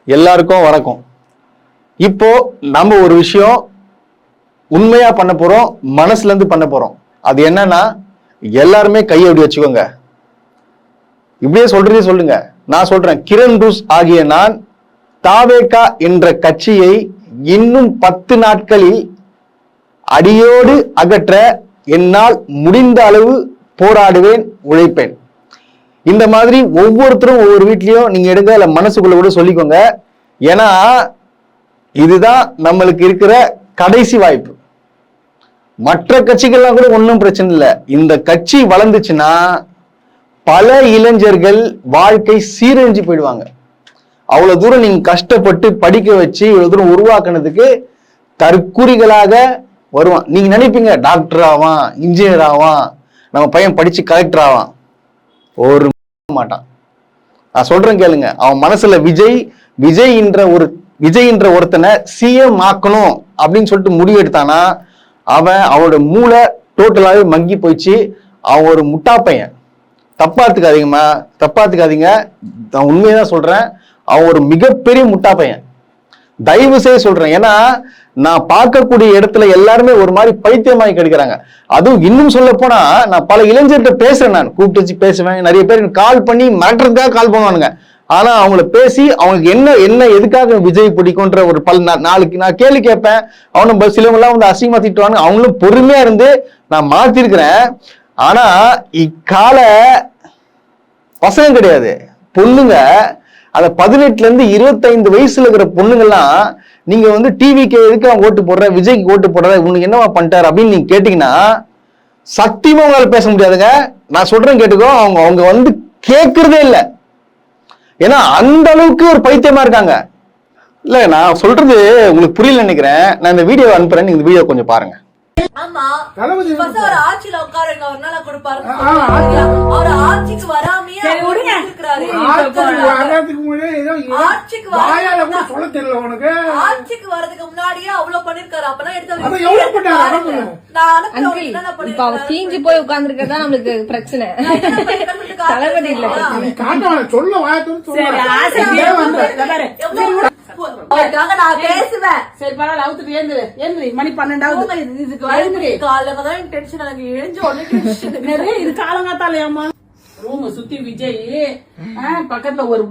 எல்லாருக்கும் வணக்கம். இப்போ நம்ம ஒரு விஷயம் உண்மையா பண்ண போறோம், மனசுல இருந்து பண்ண போறோம். அது என்னன்னா, எல்லாருமே கையை அப்படி வச்சுக்கோங்க. இப்படியே சொல்றதே சொல்லுங்க. நான் சொல்றேன், கிரண் ரூஸ் ஆகிய நான் தாவேகா என்ற கட்சியை இன்னும் 10 நாட்களில் அடியோடு அகற்ற என்னால் முடிந்த அளவு போராடுவேன், உழைப்பேன். இந்த மாதிரி ஒவ்வொருத்தரும் ஒவ்வொரு வீட்லயும் நீங்க எடுங்க, இல்ல மனசுக்குள்ள கூட சொல்லிக்கோங்க. ஏன்னா இதுதான் நம்மளுக்கு இருக்கிற கடைசி வாய்ப்பு. மற்ற கட்சிகள்லாம் கூட ஒன்றும் பிரச்சனை இல்லை. இந்த கட்சி வளர்ந்துச்சுன்னா பல இளைஞர்கள் வாழ்க்கை சீரழிஞ்சு போயிடுவாங்க. அவ்வளவு தூரம் நீங்க கஷ்டப்பட்டு படிக்க வச்சு இவ்வளவு தூரம் உருவாக்குனதுக்கு தற்குறிகளாக வருவான். நீங்க நினைப்பீங்க டாக்டர் ஆவான், இன்ஜினியர் ஆவான், நம்ம பையன் படிச்சு கலெக்டர் ஆவான். ஒரு மாட்டான். நான் சொல்றேன் கேளுங்க. அவன் மனசுல விஜய் என்ற ஒருத்தனை சிஎம் ஆக்கணும் அப்படின்னு சொல்லிட்டு முடிவு எடுத்தானா அவனோட மூளை டோட்டலாவே மங்கி போயிடுச்சு. அவன் ஒரு முட்டா பையன். தப்பா எடுத்துக்காதீங்க. நான் உண்மையதான் சொல்றேன். அவன் ஒரு மிகப்பெரிய முட்டா பையன். தயவு செய்து சொல்றேன். ஏன்னா நான் பார்க்கக்கூடிய இடத்துல எல்லாருமே ஒரு மாதிரி பைத்தியமாகி கிடைக்கிறாங்க. அதுவும் இன்னும் சொல்ல போனா, நான் பல இளைஞர்கிட்ட பேசுறேன். நான் கூப்பிட்டு வச்சு பேசுவேன். நிறைய பேர் கால் பண்ணி மிரட்டுறதுக்காக கால் பண்ணுவானுங்க. ஆனா அவங்கள பேசி அவங்களுக்கு என்ன எதுக்காக விஜய் பிடிக்கும்ன்ற ஒரு நாளுக்கு நான் கேள்வி கேட்பேன். அவனும் சிலவங்க எல்லாம் வந்து அசிங்கமா திட்டுவாங்க. அவங்களும் பொறுமையா இருந்து நான் மாத்திருக்கிறேன். ஆனா இக்கால பசங்க கிடையாது, பொண்ணுங்க. அந்த 18ல இருந்து 25 வயசுல இருக்கிற பொண்ணுங்கெல்லாம் நீங்க வந்து டிவிக்கு எதுக்கு அவன் ஓட்டு போடுற, விஜய்க்கு ஓட்டு போடுற, உனக்கு என்னவா பண்ணிட்டாரு அப்படின்னு நீங்க கேட்டீங்கன்னா சத்தியமா உங்களால பேச முடியாதுங்க. நான் சொல்றேன் கேட்டுக்கோ. அவங்க வந்து கேட்கறதே இல்லை. ஏன்னா அந்த அளவுக்கு ஒரு பைத்தியமா இருக்காங்க. இல்ல நான் சொல்றது உங்களுக்கு புரியல நினைக்கிறேன். நான் இந்த வீடியோ அனுப்புறேன், நீங்க இந்த வீடியோ கொஞ்சம் பாருங்க. ஆமா, ஒரு ஆட்சியில உட்காருங்க, ஒரு நாளா கொடுப்பாரு. அவர் ஆட்சிக்கு வராமையே இருக்கிறாரு. ஆட்சிக்கு வரதுக்கு முன்னாடியே அவ்வளவு பண்ணிருக்காரு. அப்பதான் எடுத்து தீஞ்சு போய் உட்கார்ந்து இருக்கதான் நம்மளுக்கு பிரச்சனை. தளபதி இல்ல நான் பேசுவேன். சரி பரவாயில்ல, அவுத்துட்டு ஏந்திரி. மணி 12 இது காலங்காத்தாலையாமா. ரூம் சுத்தி விஜய் பக்கத்துல ஒரு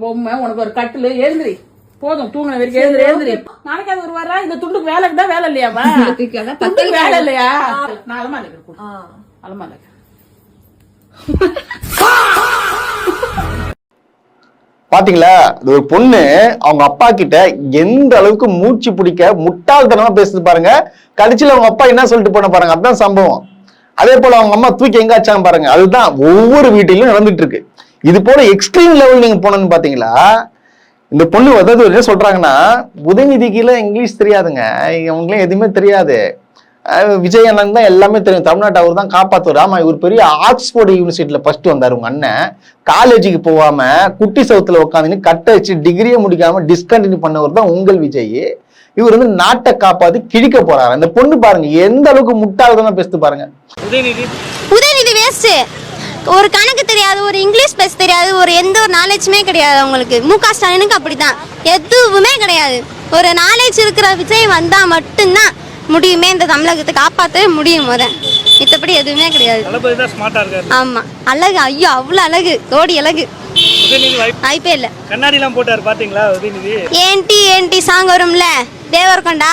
பொம்மை, உனக்கு ஒரு கட்டிலு. எழுந்திரி, போதும் தூங்கின வரைக்கும். எழுந்திரி. நாளைக்கு அது ஒரு வரா. இந்த துண்டுக்கு வேலைக்கு தான் வேலை இல்லையாமா? துண்டுக்கு வேலை இல்லையா? நான் அலமால பாத்தீங்களா? ஒரு பொண்ணு அவங்க அப்பா கிட்ட எந்த அளவுக்கு மூச்சு பிடிக்க முட்டாள்தனமா பேசுது பாருங்க. கடைசியில அவங்க அப்பா என்ன சொல்லிட்டு போன பாருங்க. அதுதான் சம்பவம். அதே போல அவங்க அம்மா தூக்கி எங்க வச்சாங்க பாருங்க. அதுதான் ஒவ்வொரு வீட்டிலும் நடந்துட்டு இருக்கு. இது போல எக்ஸ்ட்ரீம் லெவல் நீங்க போனோன்னு பாத்தீங்களா? இந்த பொண்ணு அதாவது என்ன சொல்றாங்கன்னா, உதயநிதிக்குல இங்கிலீஷ் தெரியாதுங்க, அவங்களும் எதுவுமே தெரியாது. விஜய் அண்ணன் தான் எல்லாமே தெரியும். தமிழ்நாட்டை அவர் தான் காப்பாத்துவார். ஆமா, இவர் பெரிய ஆக்ஸ்போர்ட் யூனிவர்சிட்டியில ஃபர்ஸ்ட் வந்தார். உங்க அண்ணன் காலேஜுக்கு போகாம குட்டி சவுத்துல உட்காந்து கட்ட வச்சு டிகிரியை முடிக்காம டிஸ்கண்டினியூ பண்ணவர் தான் உங்கள் விஜய். இவர் வந்து நாட்டை காப்பாத்தி கிழிக்க போறாரு. அந்த பொண்ணு பாருங்க எந்த அளவுக்கு முட்டாள்தான் பேசுது பாருங்க. உதயநிதி வேஸ்ட். ஒரு கணக்கு தெரியாது, ஒரு இங்கிலீஷ் பேச தெரியாது, ஒரு எந்த ஒரு நாலேஜுமே கிடையாது அவங்களுக்கு. முக ஸ்டாலினுக்கு அப்படிதான், எதுவுமே கிடையாது. ஒரு நாலேஜ் இருக்கிற விஜய் வந்தா மட்டும்தான் முடியுமே இந்த தமிழகத்தை காப்பாற்றவே முடியும். மத்தபடி எதுவுமே கிடையாது. ஆமா, அழகு. ஐயோ அவ்வளவு அழகு, கோடி அழகு. வாய்ப்பே இல்ல. கண்ணாடி எல்லாம் போட்டாரு பாத்தீங்களா? ஏன்டி சாங் வரும்ல, தேவர்கொண்டா,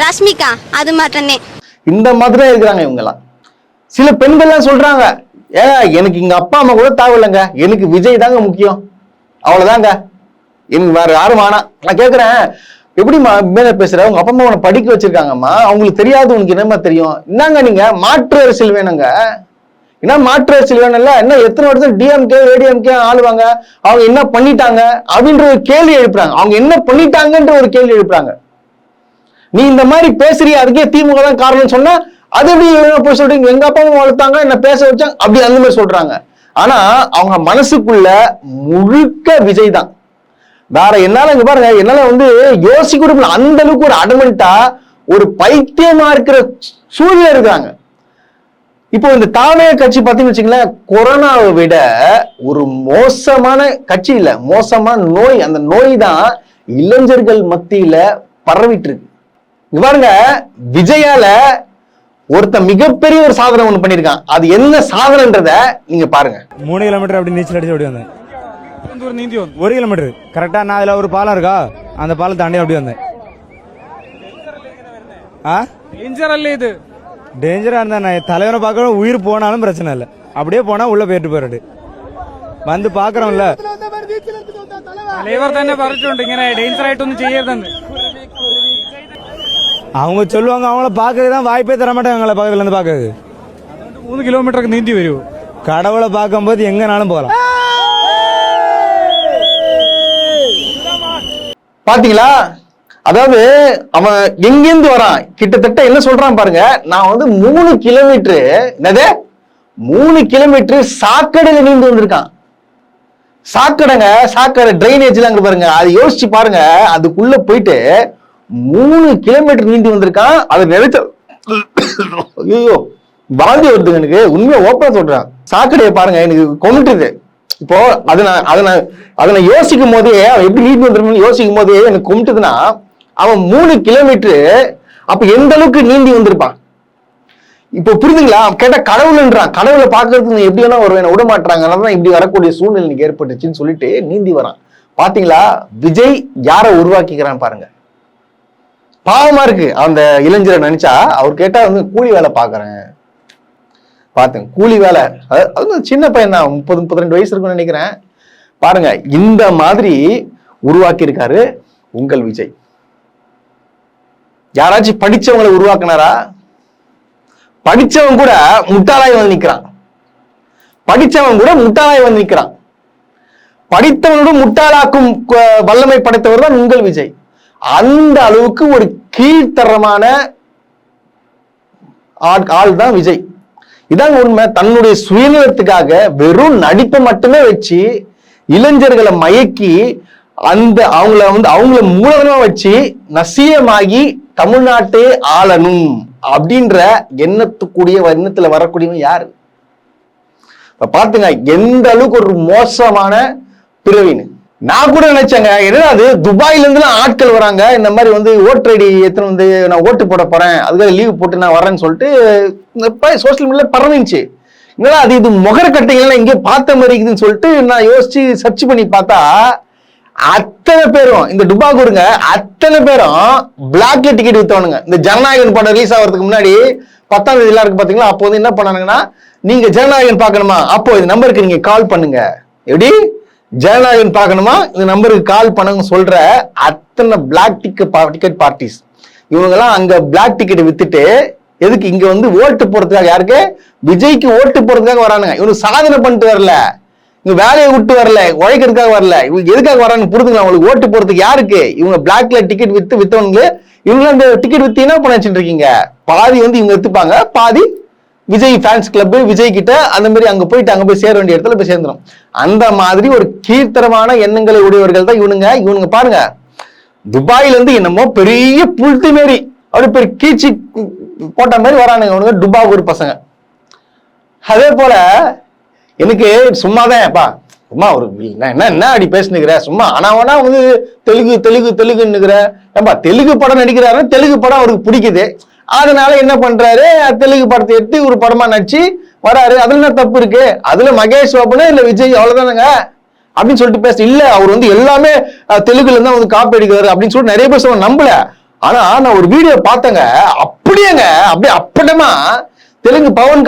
ரஷ்மிகா, அது மாட்டனே. இந்த மாதிரி இருக்கிறாங்க இவங்க எல்லாம். சில பெண்கள் எல்லாம் சொல்றாங்க, எனக்கு எங்க அப்பா அம்மா கூட தேவையில்லைங்க, எனக்கு விஜய் தாங்க முக்கியம், அவ்வளவுதாங்க, எனக்கு வேற யாரும் வேணாம். நான் கேக்குறேன், எப்படிமா மேல பேசுற? உங்க அப்பா அம்மா உன படிக்க வச்சிருக்காங்கம்மா, அவங்களுக்கு தெரியாது, உனக்கு என்னமா தெரியும்? என்னங்க நீங்க மாற்று அரசியல் வேணுங்க. என்ன மாற்று அரசியல் வேணும்ல? என்ன எத்தனை வருஷம் டிஎம்கே ஏடிஎம்கே ஆளுவாங்க, அவங்க என்ன பண்ணிட்டாங்க அப்படின்ற ஒரு கேள்வி எழுப்புறாங்க. அவங்க என்ன பண்ணிட்டாங்கன்ற ஒரு கேள்வி எழுப்புறாங்க. நீ இந்த மாதிரி பேசுறிய, அதுக்கே திமுக தான் காரணம் சொன்னா அது எப்படி போய் சொல்றீங்க? எங்க அப்பா அம்மா வளர்த்தாங்க, என்ன பேச வச்சாங்க, அப்படி அந்த மாதிரி சொல்றாங்க. ஆனா அவங்க மனசுக்குள்ள முழுக்க விஜய் தான். வேற என்னால இங்க பாருங்க, என்னால வந்து யோசிக்க கூட அந்த அளவுக்கு ஒரு அடமெண்டா ஒரு பைத்தியமா இருக்கிற சூழ்நிலை இருக்காங்க. இப்போ இந்த தாவேகா கட்சி பாத்தீங்கன்னு வச்சுங்களேன், கொரோனாவை விட ஒரு மோசமான கட்சி இல்ல, மோசமான நோய். அந்த நோய் தான் இளைஞர்கள் மத்தியில பரவிட்டு இருக்கு. இங்க பாருங்க, விஜயால ஒருத்த மிகப்பெரிய ஒரு சாதனை ஒண்ணு பண்ணிருக்கான். அது என்ன சாதனைன்றத நீங்க பாருங்க. 3 கிலோமீட்டர் அப்படி நீச்சல் அடிச்சு அப்படி வந்தேன். 1 கிலோமீட்டர் கரெக்டா. நான் அதுல ஒரு பாலம் இருக்கா, அந்த பாலம் தாண்டி அப்படி வந்தேன். இது டேஞ்சரா இருந்தா நான் தலைவனை பார்க்க உயிர் போனாலும் பிரச்சனை இல்லை, அப்படியே போனா உள்ள போயிட்டு போயிடு வந்து பாக்குறோம்ல. தலைவர் തന്നെ പറഞ്ഞിട്ടുണ്ട് ഇങ്ങനെ ഡേഞ്ചർ ആയിട്ടൊന്നും ചെയ്യരുതെന്ന്. அவங்க சொல்லுவாங்க, அவங்கள பாக்குறதுதான் வாய்ப்பே தர மாட்டாங்க. எங்களை பக்கத்துல இருந்து பாக்குறது 3 കിലോമീറ്റർ நீந்தி வருவோம். கடவுளை பார்க்கும்போது எங்கனாலும் போகலாம். பாத்தீங்களா, அதாவது அவன் எங்கிருந்து வரான், கிட்டத்தட்ட என்ன சொல்றான் பாருங்க. நான் வந்து 3 கிலோமீட்டர், என்னது 3 கிலோமீட்டர் சாக்கடையில நீந்து வந்திருக்கான். சாக்கடைங்க, சாக்கடை டிரைனேஜ்ல அங்க பாருங்க, அது யோசிச்சு பாருங்க. அதுக்குள்ள போயிட்டு 3 கிலோமீட்டர் நீந்தி வந்திருக்கான். அது நினைச்ச ஐயோ வாந்தி வருதுங்க எனக்கு, உண்மையா ஓப்பனா சொல்றேன். சாக்கடையை பாருங்க, எனக்கு கொண்டுட்டுது. இப்போ அதை யோசிக்கும் போதே, அவன் எப்படி நீந்தி வந்திருக்கணும்னு யோசிக்கும் போதே எனக்கு கொண்டுட்டுதுன்னா, அவன் 3 கிலோமீட்டர் அப்ப எந்த அளவுக்கு நீந்தி வந்திருப்பான். இப்போ புரியுதுங்களா? கேட்டா கடவுள்ன்றான். கடவுளை பாக்குறதுக்கு எப்படி வேணா வருவேன், விட மாட்டாங்க. அதனாலதான் இப்படி வரக்கூடிய சூழ்நிலை எனக்கு ஏற்பட்டுச்சுன்னு சொல்லிட்டு நீந்தி வரான். பாத்தீங்களா, விஜய் யாரை உருவாக்கிக்கிறான் பாருங்க. பாவமா இருக்கு அந்த இளைஞரை நினைச்சா. அவர் கேட்டா வந்து கூலி வேலை பாக்குறேன், பாத்துங்க கூலி வேலை. அது சின்ன பையன் தான், 30-32 வயசு இருக்குன்னு நினைக்கிறேன். பாருங்க, இந்த மாதிரி உருவாக்கி இருக்காரு உங்கள் விஜய். யாராச்சும் படிச்சவங்களை உருவாக்குனாரா? படிச்சவன் கூட முட்டாளாய் வந்து நிக்கிறான். படிச்சவன் கூட முட்டாளாய் வந்து நிக்கிறான். படித்தவனோட முட்டாளாக்கும் வல்லமை படைத்தவர் தான் உங்கள் விஜய். அந்த அளவுக்கு ஒரு கீழ்த்தரமான ஆள் தான் விஜய். இதாங்க உண்மை. தன்னுடைய சுயநலத்துக்காக வெறும் நடிப்பை மட்டுமே வச்சு இளைஞர்களை மயக்கி அவங்கள மூலதனமா வச்சு நசியமாகி தமிழ்நாட்டே ஆளணும் அப்படின்ற எண்ணத்துல வரக்கூடியவன் யாரு? பாத்துங்க எந்த அளவுக்கு ஒரு மோசமான பிறவின்னு. நான் கூட நினைச்சேங்க, என்னது துபாயில இருந்து ஆட்கள் வராங்க, இந்த மாதிரி வந்து ஓட்டர் ஐடி எத்தனை வந்து நான் ஓட்டு போட போறேன், அதுக்காக லீவ் போட்டு நான் வரேன்னு சொல்லிட்டு சோசியல் மீடியால பரவிச்சு. என்னடா அது, இது முகர கட்டைகள்லாம் இங்கே பார்த்த மாதிரி இருக்குதுன்னு சொல்லிட்டு நான் யோசிச்சு சர்ச் பண்ணி பார்த்தா, அத்தனை பேரும் இந்த டுபாகூருங்க, அத்தனை பேரும் பிளாக்ல டிக்கெட் வித்தவனுங்க. இந்த ஜனநாயகன் படம் ரிலீஸ் ஆகிறதுக்கு முன்னாடி 10ஆம் தேதி எல்லாம் இருக்கு பாத்தீங்களா, அப்போ வந்து என்ன பண்ணானுங்கன்னா, நீங்க ஜனநாயகன் பார்க்கணுமா, அப்போ இந்த நம்பருக்கு நீங்க கால் பண்ணுங்க. எப்படி ஜனநாயகன் பார்க்கணுமா, இந்த நம்பருக்கு கால் பண்ணுங்க சொல்ற அத்தனை பிளாக் டிக்கெட் பார்ட்டிஸ். இவங்க எல்லாம் அங்க பிளாக் டிக்கெட் வித்துட்டு எதுக்கு இங்க வந்து ஓட்டு போறதுக்காக, யாருக்கு விஜய்க்கு ஓட்டு போறதுக்காக வரானுங்க. இவனுக்கு சாதனை பண்ணிட்டு வரல, இவங்க வேலையை விட்டு வரல, உழைக்கிறதுக்காக வரல. இவங்க எதுக்காக வரான்னு புரிதுங்களா உங்களுக்கு? ஓட்டு போறதுக்கு. யாருக்கு? இவங்க பிளாக்ல டிக்கெட் வித்தவங்க. இவங்க அந்த டிக்கெட் வித்து என்ன பண்ண வச்சுட்டு இருக்கீங்க? பாதி வந்து இவங்க எடுத்துப்பாங்க, பாதி விஜய் ஃபேன்ஸ் கிளப் விஜய் கிட்ட அந்த மாதிரி அங்க போயிட்டு அங்க போய் சேர வேண்டிய இடத்துல போய் சேர்ந்துடும். அந்த மாதிரி ஒரு கீழ்த்தரமான எண்ணங்களை உடையவர்கள் தான் இவனுங்க. பாருங்க, துபாயில இருந்து என்னமோ பெரிய புல்ட்டு மாரி அப்படி பெரிய கீழ்ச்சி போட்ட மாதிரி வரானுங்க இவனுங்க, டுபாகூர் பசங்க. அதே போல எனக்கு சும்மாதான் சும்மா ஒரு என்ன அடி பேசினுக்கிற, சும்மா ஆனா வந்து தெலுங்குன்னுக்கிற. ஏப்பா தெலுங்கு படம் நடிக்கிறாரு, தெலுங்கு படம் அவருக்கு பிடிக்குது, அதனால என்ன பண்றாரு, தெலுங்கு படத்தை எடுத்து ஒரு படமா நடிச்சு வராரு. அதுல என்ன தப்பு இருக்கு? அதுல மகேஷ் பாபுனா இல்ல விஜய் அவ்வளவுதானுங்க அப்படின்னு சொல்லிட்டு பேச இல்ல. அவர் வந்து எல்லாமே தெலுங்குல இருந்தா வந்து காப்பி அடிக்கிறாரு அப்படின்னு சொல்லிட்டு நிறைய பேர் சொல்ல நம்பல. ஆனா நான் ஒரு வீடியோ பார்த்தேங்க, அப்படியே அப்பட்டமா தெலுங்கு பவன்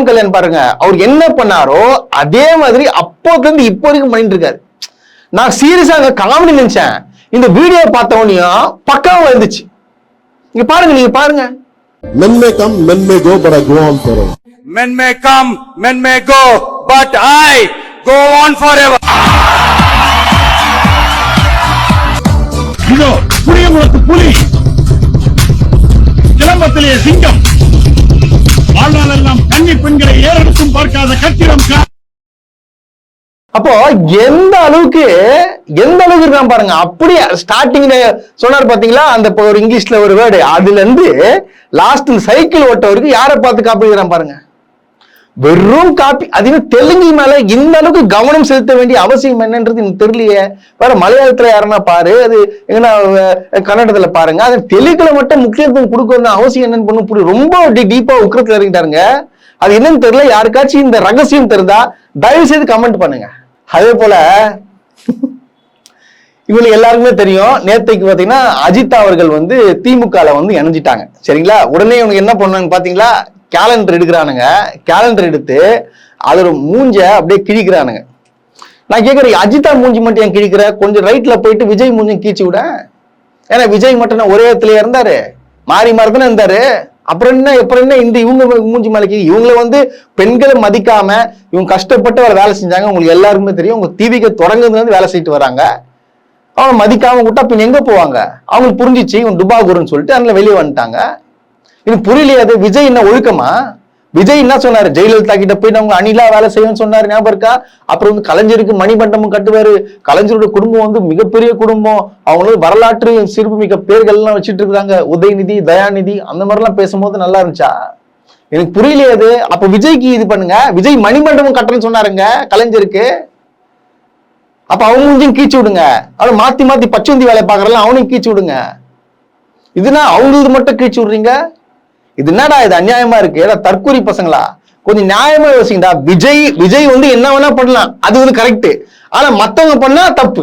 கல்யாண் பாருங்க, அவர் என்ன பண்ணாரோ அதே மாதிரி அப்போதுல இருந்து இப்போ வரைக்கும் பண்ணிட்டு இருக்காரு. நான் சீரியஸா காமெடி நினைச்சேன். இந்த வீடியோ பார்த்த உடனேயும் பக்காவா இருந்துச்சு. நீங்க பாருங்க. Men may come, men may go, but I go on forever. Men may come, men may go, but I go on forever. இதோ புளியங்குளத்து புலி, சிலம்பத்திலே சிங்கம், வாழ்நாளெல்லாம் கன்னி பெண்களை ஏறெடுத்தும் பார்க்காத கட்டிடம். அப்போ எந்த அளவுக்கு இருக்கான் பாருங்க. அப்படியே ஸ்டார்டிங்ல சொன்னார் பாத்தீங்களா, அந்த ஒரு இங்கிலீஷ்ல ஒரு வேர்டு, அதுல இருந்து லாஸ்ட் சைக்கிள் ஓட்டவருக்கு யாரை பார்த்து காப்பிடுறான் பாருங்க. வெறும் காப்பி. அதுவே தெலுங்கு மேல இந்த அளவுக்கு கவனம் செலுத்த வேண்டிய அவசியம் என்னன்றது எனக்கு தெரியலையே. வேற மலையாளத்துல யாருன்னா பாரு, அது எங்கன்னா கன்னடத்துல பாருங்க. அது தெலுங்குல மட்டும் முக்கியத்துவம் கொடுக்கணும் அவசியம் என்னன்னு பண்ண புரியும். ரொம்ப டீப்பா உக்கரத்துல இறங்கிட்டாருங்க. அது என்னன்னு தெரியல. யாருக்காச்சும் இந்த ரகசியம் தெரிந்தா தயவு செய்து கமெண்ட் பண்ணுங்க. அதே போல இவங்களுக்கு எல்லாருக்குமே தெரியும், நேத்தைக்கு பாத்தீங்கன்னா அஜித் அவர்கள் வந்து திமுகல வந்து இணைஞ்சிட்டாங்க. சரிங்களா? உடனே இவங்க என்ன பண்ணாங்க பாத்தீங்களா, கேலண்டர் எடுக்கிறானுங்க. கேலண்டர் எடுத்து அதோட மூஞ்ச அப்படியே கிழிக்கிறானுங்க. நான் கேட்கறேன், அஜிதா மூஞ்சி மட்டும் ஏன் கிழிக்கிற? கொஞ்சம் ரைட்ல போயிட்டு விஜய் மூஞ்சும் கீச்சு விட. ஏன்னா விஜய் மட்டும் ஒரே இடத்துல இருந்தாரு, மாறி மாறி தானே இருந்தாரு. அப்புறம் என்ன இந்த இவங்க மூஞ்சி மலைக்கு இவங்களை வந்து பெண்களை மதிக்காம இவங்க கஷ்டப்பட்டு அவரை வேலை செஞ்சாங்க. உங்களுக்கு எல்லாருக்குமே தெரியும். உங்க டிவிக்கு தொடங்குறது வந்து வேலை செய்யிட்டு வராங்க. அவங்க மதிக்காம விட்டா பின் எங்க போவாங்க? அவங்களுக்கு புரிஞ்சிச்சு இவன் டுபாகுருன்னு சொல்லிட்டு அதனால வெளியே வந்துட்டாங்க. இது புரியலையாது. விஜய் என்ன ஒழுக்கமா? விஜய் என்ன சொன்னாரு? ஜெயலலிதா கிட்ட போய் அவங்க அணிலா வேலை செய்யணும்னு சொன்னாரு, ஞாபகம் இருக்கா? அப்புறம் வந்து கலைஞருக்கு மணிமண்டபம் கட்டுவாரு. கலைஞரோட குடும்பம் வந்து மிகப்பெரிய குடும்பம், அவங்களும் வரலாற்று சிறப்புமிக்க பேர்கள்லாம் வச்சுட்டு இருக்காங்க, உதயநிதி, தயாநிதி, அந்த மாதிரிலாம் பேசும்போது நல்லா இருந்துச்சா? எனக்கு புரியலையாது. அப்ப விஜய்க்கு இது பண்ணுங்க. விஜய் மணிமண்டபம் கட்டுறேன்னு சொன்னாருங்க கலைஞருக்கு. அப்ப அவங்களும் கீச்சு விடுங்க. அவனை மாத்தி மாத்தி பச்சந்தி வேலை பாக்குறலாம் அவனையும் கீச்சு விடுங்க. இதுனா அவங்களுக்கு மட்டும் கீச்சு விடுறீங்க. இது என்னடா இது? அநியாயமா இருக்கு. ஏன்னா தற்கூரி பசங்களா, கொஞ்சம் நியாயமா யோசிங்கடா. விஜய் வந்து என்ன வேணா பண்ணலாம், அது வந்து கரெக்ட். ஆனா மத்தவங்க பண்ணா தப்பு.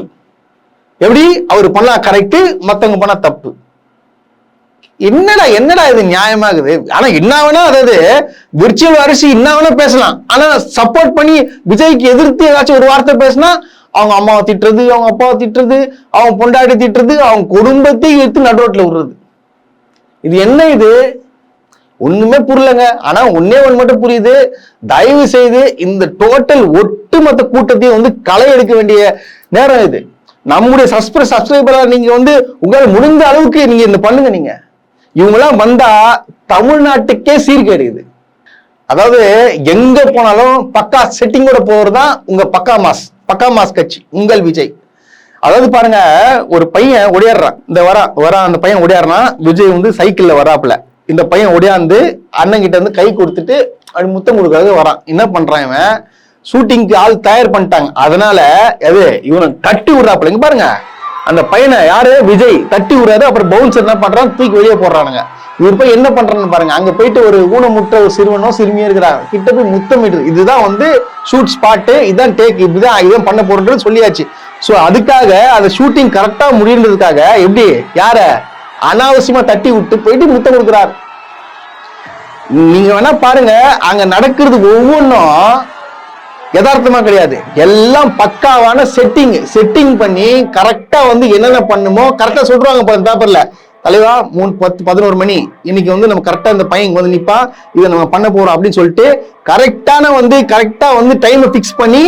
எப்படி? அவர் பண்ணா கரெக்ட், மத்தவங்க பண்ணா தப்பு. என்னடா இது நியாயமாகுது? ஆனா என்ன வேணா, அதாவது விர்ச்சுவல் அரிசி என்ன வேணா பேசலாம். ஆனா சப்போர்ட் பண்ணி விஜய்க்கு எதிர்த்து ஏதாச்சும் ஒரு வார்த்தை பேசினா அவங்க அம்மாவை திட்டுறது, அவங்க அப்பாவை திட்டுறது, அவங்க பொண்டாட்டி திட்டுறது, அவங்க குடும்பத்தை எடுத்து நடுரோட்ல விடுறது. இது என்ன இது? ஒண்ணுமே புரியலங்க. ஆனா ஒன்னே ஒண்ணு மட்டும் புரியுது, தயவு செய்து இந்த டோட்டல் ஒட்டுமொத்த கூட்டத்தையும் வந்து களை எடுக்க வேண்டிய நேரம் இது. நம்முடைய சப்ஸ்கிரைபரா நீங்க வந்து உங்களால் முடிந்த அளவுக்கு நீங்க இந்த பண்ணுங்க. நீங்க இவங்கெல்லாம் வந்தா தமிழ்நாட்டுக்கே சீர்கேடு இது. அதாவது எங்க போனாலும் பக்கா செட்டிங்கோட போறதுதான் உங்க பக்கா மாஸ் கட்சி, உங்கள் விஜய். அதாவது பாருங்க, ஒரு பையன் ஒடியாடுறான், இந்த வரா அந்த பையன் ஒடியாடுறான். விஜய் வந்து சைக்கிள்ல வராப்புல. இந்த பையன் ஒடியாந்து அண்ணன் கிட்ட இருந்து கை கொடுத்துட்டு அப்படி முத்தம் கொடுக்கறது வரான். என்ன பண்றான் இவன்? ஷூட்டிங்க்கு ஆள் தயார் பண்ணிட்டாங்க. அதனால இவனை தட்டி விடுறாப்புல. இங்க பாருங்க, அந்த பையனை யாரு? விஜய் தட்டி விடுறாரு. அப்புறம் பவுன்சர் என்ன பண்றான்? தூக்கி வெளியே போடுறானுங்க. இவர் போய் என்ன பண்றான்னு பாருங்க. அங்க போயிட்டு ஒரு ஊனமுற்ற ஒரு சிறுவனோ சிறுமியோ இருக்கிறாங்க, கிட்ட போய் முத்தமிடுது. இதுதான் வந்து ஷூட் ஸ்பாட்டு, இதுதான் டேக், இதான் பண்ண போறது சொல்லியாச்சு. சோ அதுக்காக அந்த ஷூட்டிங் கரெக்டா முடியுன்றதுக்காக எப்படி யார அனாவசியமா தட்டி விட்டு போயிட்டு முத்தம் கொடுக்கிறார். நீங்க வேணா பாருங்க, அங்க நடக்கிறது ஒவ்வொன்றும் யதார்த்தமா கிடையாது. எல்லாம் பக்காவான செட்டிங் பண்ணி கரெக்டா வந்து என்னென்ன பண்ணுமோ கரெக்டா சொல்றாங்க பேப்பர்ல. தலைவா 3:10-11 மணி இன்னைக்கு வந்து நம்ம கரெக்டா இந்த பையன் வந்து நிப்பா, இதை நம்ம பண்ண போறோம் அப்படின்னு சொல்லிட்டு கரெக்டா வந்து டைமை பிக்ஸ் பண்ணி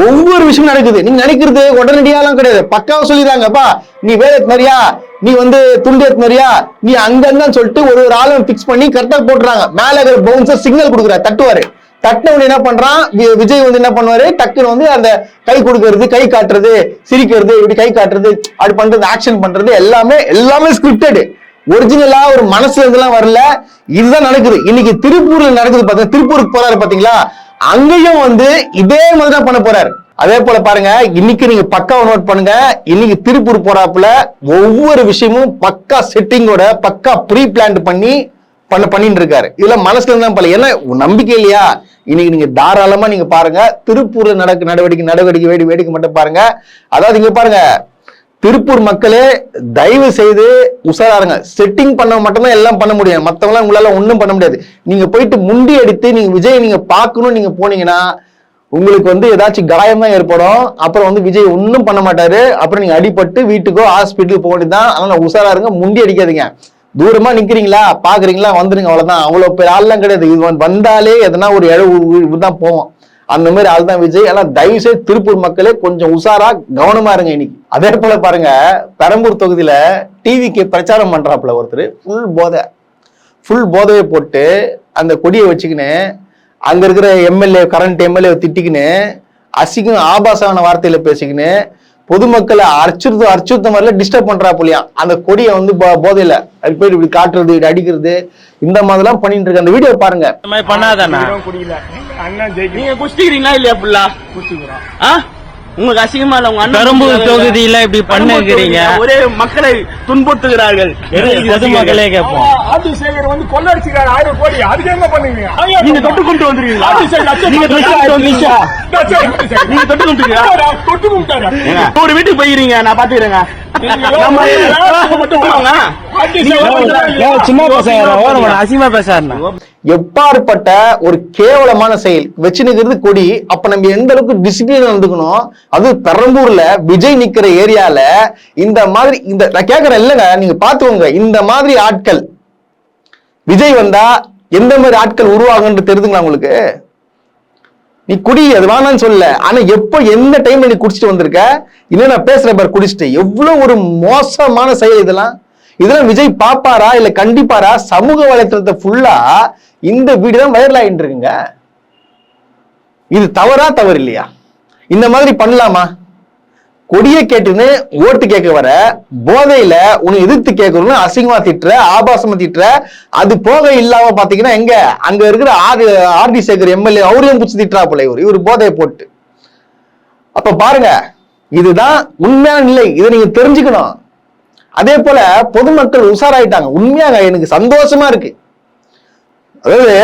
ஒவ்வொரு விஷயம் நடக்குது. நீங்க நினைக்கிறது உடனடியாலாம் கிடையாது, பக்காவா சொல்லிடுறாங்கப்பா. நீ வேலை எத்துனரியா, நீ வந்து துண்டு எத்துனரியா, நீ அங்கன்னு சொல்லிட்டு ஒரு ஆளும் பிக்ஸ் பண்ணி கரெக்டா போட்டுறாங்க. மேல இருக்கிற பவுன்சர் சிக்னல் கொடுக்குறாரு, தட்டுவாரு. தட்டினவன் என்ன பண்றான்? விஜய் வந்து என்ன பண்ணுவாரு? டக்குன்னு வந்து அந்த கை கொடுக்கறது, கை காட்டுறது, சிரிக்கிறது, இப்படி கை காட்டுறது, அப்படி பண்றது, ஆக்ஷன் பண்றது எல்லாமே ஸ்கிரிப்டட். ஒரிஜினலா ஒரு மனசுல இருந்தெல்லாம் வரல. இதுதான் நடக்குது. இன்னைக்கு திருப்பூர்ல நடக்குது. பாத்தீங்கன்னா திருப்பூருக்கு போறாரு பாத்தீங்களா, அங்கேயும் வந்து இதே மாதிரி தான் பண்ண போறாரு. அதே போல பாருங்க, இன்னைக்கு நீங்க பக்காவை நோட் பண்ணுங்க. இன்னைக்கு திருப்பூர் போறாப்புல ஒவ்வொரு விஷயமும் பக்கா செட்டிங்கோட பக்கா ப்ரீ பிளான் பண்ணிட்டு இருக்காரு. இதுல மனசுல இருந்தா பல என்ன நம்பிக்கை இல்லையா? இன்னைக்கு நீங்க தாராளமா நீங்க பாருங்க, திருப்பூர்ல நடவடிக்கை வேடிக்கை மட்டும் பாருங்க. அதாவது இங்க பாருங்க, திருப்பூர் மக்களே தயவு செய்து உஷாராருங்க. செட்டிங் பண்ண மட்டும்தான் எல்லாம் பண்ண முடியும், மத்தவங்களாம் உங்களால ஒண்ணும் பண்ண முடியாது. நீங்க போயிட்டு முண்டி அடித்து நீங்க விஜய் நீங்க பாக்கணும் நீங்க போனீங்கன்னா உங்களுக்கு வந்து ஏதாச்சும் காயம் தான் ஏற்படும். அப்புறம் வந்து விஜய் ஒன்னும் பண்ண மாட்டாரு. அப்புறம் நீங்க அடிபட்டு வீட்டுக்கோ ஹாஸ்பிட்டலுக்கு போக வேண்டியதுதான். அதனால உஷாராருங்க, முண்டி அடிக்காதீங்க. தூரமா நிக்கிறீங்களா, பாக்குறீங்களா, வந்துருங்க, அவ்வளவுதான். அவ்வளவு பேர் ஆள்லாம் கிடையாது. இது வந்தாலே எதனா ஒரு தான் போவோம். அந்த மாதிரி ஆள் தான் விஜய். ஆனா தயவு செய்து திருப்பூர் மக்களே கொஞ்சம் உஷாரா கவனமா இருங்க இன்னைக்கு. அதே போல பாருங்க, பெரம்பூர் தொகுதியில டிவிக்கு பிரச்சாரம் பண்றாப்புல ஒருத்தர் ஃபுல் போதையை போட்டு அந்த கொடியை வச்சுக்கின்னு அங்க இருக்கிற கரண்ட் எம்எல்ஏ திட்டிக்கின்னு ஆபாசமான வார்த்தையில பேசிக்கின்னு பொதுமக்களை அச்சுறுத்த மாதிரில டிஸ்டர்ப் பண்றா போலியா. அந்த கொடியை வந்து போதையில அது போயிட்டு இப்படி காட்டுறது, இப்படி அடிக்கிறது, இந்த மாதிரிலாம் பண்ணிட்டு இருக்க. அந்த வீடியோ பாருங்க. பண்ணாதானா நீங்க குஸ்திக்கிறீங்களா இல்லையா புள்ளா? உங்களுக்கு அசிங்கமா இல்ல? உங்க பெரம்பூர் தொகுதியில இப்படி பண்ணுகிறீங்க, ஒரே மக்களை துன்புறுத்துகிறார்கள். பொதுமக்களே கேட்போம். ஆதிசேகர் வந்து கொள்ளடிச்சிருக்காரு 1000 கோடி, அதுக்கு என்ன பண்ணுவீங்க? நீங்க தொட்டு கொண்டு வந்துருவீங்களா? நீங்க தொட்டு கொண்டு வந்தீங்க, நீங்க தொட்டு கொண்டு ஒரு வீட்டுக்கு போயிருங்க, நான் பாத்துக்கிறேங்க. எப்பாற்பட்ட ஒரு கேவலமான செயல் வச்சு நிக்கிறது கொடி. அப்ப நம்ம எந்த அளவுக்கு டிசிப்ளின் நடந்துக்கணும். அது பெரம்பூர்ல விஜய் நிக்கிற ஏரியால இந்த மாதிரி நான் கேக்குறேன் இல்லங்க, நீங்க பாத்துக்கோங்க. இந்த மாதிரி ஆட்கள் விஜய் வந்தா எந்த மாதிரி ஆட்கள் உருவாகுன்னு தெரியுதுங்களா உங்களுக்கு? நீ குடி, அது வேணான்னு சொல்ல. ஆனா எப்போ எந்த டைம்ல நீ குடிச்சிட்டு வந்திருக்க? இல்ல நான் பேசுற பாரு குடிச்சிட்டு. எவ்வளவு ஒரு மோசமான செயல் இதெல்லாம் விஜய் பாப்பாரா இல்ல கண்டிப்பாரா? சமூக வலைத்தளத்தை ஃபுல்லா இந்த வீடியோ தான் வைரல் ஆகிட்டு இருக்குங்க. இது தவறு இல்லையா? இந்த மாதிரி பண்ணலாமா? கொடியை கேட்டுன்னு ஓட்டு கேட்க வர, போதையில உன்னை எதிர்த்து கேட்கணும்னு அசிங்கமா திட்டுற, ஆபாசமா திட்டுற. அது போக இல்லாம பாத்தீங்கன்னா எங்க அங்க இருக்கிற ஆர்டி சேகர் எம்எல்ஏ அவரையும் பிடிச்சி திட்டுறா போல இவர் போதையை போட்டு. அப்ப பாருங்க, இதுதான் உண்மையான நிலை. இதை நீங்க தெரிஞ்சுக்கணும். அதே போல பொதுமக்கள் உஷாராயிட்டாங்க. உண்மையாக எனக்கு சந்தோஷமா இருக்கு. அதாவது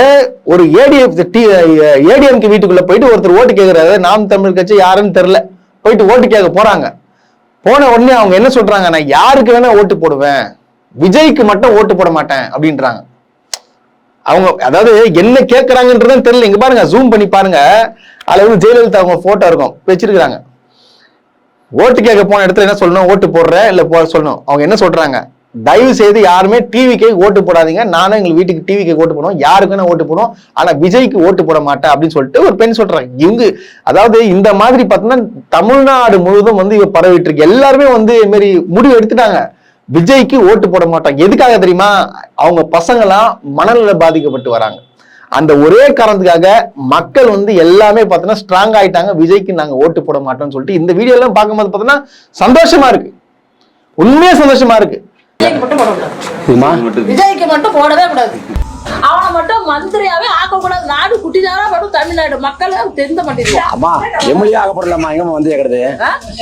ஒரு ஏடிஎம்கே வீட்டுக்குள்ள போயிட்டு ஒருத்தர் ஓட்டு கேட்கிறாரு. நாம் தமிழ் கட்சி யாருன்னு தெரியல, போயிட்டு ஓட்டு கேட்க போறாங்க. போன உடனே அவங்க என்ன சொல்றாங்க, நான் யாருக்கு வேணா ஓட்டு போடுவேன், விஜய்க்கு மட்டும் ஓட்டு போட மாட்டேன் அப்படின்றாங்க. அவங்க அதாவது என்ன கேட்கறாங்கன்றதும் தெரியல. இங்க பாருங்க, ஜூம் பண்ணி பாருங்க. அதுல வந்து ஜெயலலிதா அவங்க போட்டோ இருக்கும் வச்சிருக்காங்க. ஓட்டு கேட்க போன இடத்துல என்ன சொல்லணும், ஓட்டு போடுற இல்ல சொல்லணும். அவங்க என்ன சொல்றாங்க, தயவு செய்து யாருமே டிவிக்கு ஓட்டு போடாதீங்க, நானும் எங்க வீட்டுக்கு டிவிக்கு ஓட்டு போடுவோம், யாருக்குன்னு ஓட்டு போடுவோம், ஆனா விஜய்க்கு ஓட்டு போட மாட்டேன் அப்படின்னு சொல்லிட்டு ஒரு பெண் சொல்றாங்க. இவங்க அதாவது இந்த மாதிரி பார்த்தீங்கன்னா தமிழ்நாடு முழுவதும் வந்து இவ பரவிட்டு இருக்கு. எல்லாருமே வந்து இது மாதிரி முடிவு எடுத்துட்டாங்க, விஜய்க்கு ஓட்டு போட மாட்டாங்க. எதுக்காக தெரியுமா? அவங்க பசங்களாம் மனநல பாதிக்கப்பட்டு வராங்க. அந்த ஒரே காரணத்துக்காக மக்கள் வந்து எல்லாமே பார்த்தீங்கன்னா ஸ்ட்ராங் ஆயிட்டாங்க, விஜய்க்கு நாங்க ஓட்டு போட மாட்டோம்னு சொல்லிட்டு. இந்த வீடியோ எல்லாம் பார்க்கும்போது பார்த்தீங்கன்னா சந்தோஷமா இருக்கு, உண்மையா சந்தோஷமா இருக்கு. விஜய்க்கு மட்டும் போடவே கூடாது, அவனை மட்டும் மந்திரியாவே ஆக்க கூடாது. நாடு குட்டிதானா மட்டும் தமிழ்நாடு மக்கள் தெரிந்த மாட்டேங்குது. அம்மா எம்எல்ஏ ஆக போடலாமா? எங்க வந்து கேக்குறது?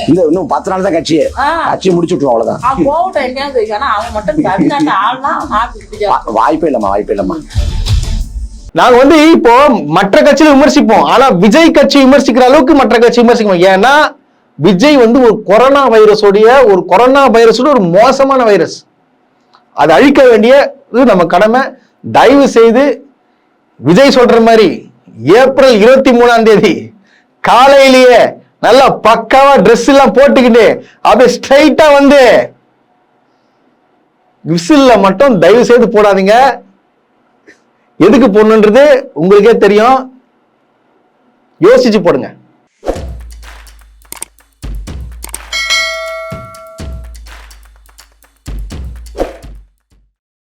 இந்த இன்னும் 10 நாள் தான் கட்சி முடிச்சுட்டுருவோம், அவ்வளவுதான். அவன் போகட்டும் எங்கேயாவது, ஆனா அவன் மட்டும் தமிழ்நாட்டு ஆள்லாம் வாய்ப்பே இல்லம்மா. நாங்க வந்து இப்போ மற்ற கட்சியில விமர்சிப்போம், ஆனா விஜய் கட்சி விமர்சிக்கிற அளவுக்கு மற்ற கட்சி விமர்சிப்போம். ஏன்னா விஜய் வந்து ஒரு கொரோனா வைரஸோட ஒரு மோசமான வைரஸ். அதை அழிக்க வேண்டியது நம்ம கடமை. தயவு செய்து விஜய் சொல்ற மாதிரி ஏப்ரல் 23 காலையிலேயே நல்லா பக்காவா ட்ரெஸ் எல்லாம் போட்டுக்கிட்டு அப்படியே ஸ்ட்ரைட்டா வந்து விசில்ல மட்டும் தயவு செய்து போடாதீங்க. எதுக்கு போடணுன்றது உங்களுக்கே தெரியும், யோசிச்சு போடுங்க.